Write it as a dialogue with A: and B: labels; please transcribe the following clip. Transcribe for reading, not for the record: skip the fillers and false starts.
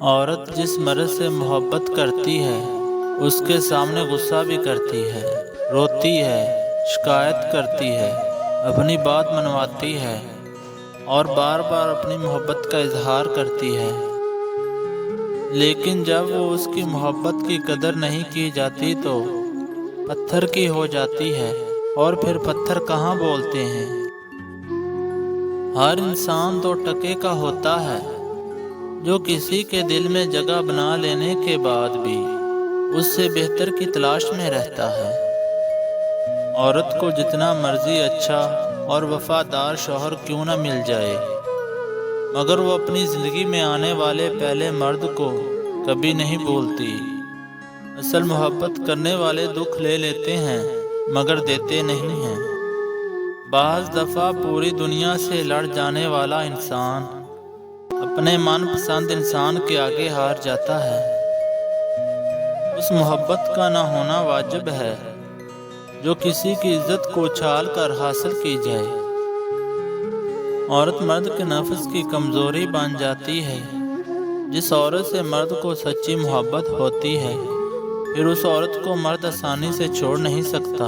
A: عورت جس مرد سے محبت کرتی ہے اس کے سامنے غصہ بھی کرتی ہے، روتی ہے، شکایت کرتی ہے، اپنی بات منواتی ہے اور بار بار اپنی محبت کا اظہار کرتی ہے، لیکن جب وہ اس کی محبت کی قدر نہیں کی جاتی تو پتھر کی ہو جاتی ہے۔ اور پھر پتھر کہاں بولتے ہیں؟ ہر انسان دو ٹکے کا ہوتا ہے جو کسی کے دل میں جگہ بنا لینے کے بعد بھی اس سے بہتر کی تلاش میں رہتا ہے۔ عورت کو جتنا مرضی اچھا اور وفادار شوہر کیوں نہ مل جائے، مگر وہ اپنی زندگی میں آنے والے پہلے مرد کو کبھی نہیں بھولتی۔ اصل محبت کرنے والے دکھ لے لیتے ہیں مگر دیتے نہیں ہیں۔ بعض دفعہ پوری دنیا سے لڑ جانے والا انسان اپنے من پسند انسان کے آگے ہار جاتا ہے۔ اس محبت کا نہ ہونا واجب ہے جو کسی کی عزت کو اچھال کر حاصل کی جائے۔ عورت مرد کے نفس کی کمزوری بن جاتی ہے۔ جس عورت سے مرد کو سچی محبت ہوتی ہے پھر اس عورت کو مرد آسانی سے چھوڑ نہیں سکتا۔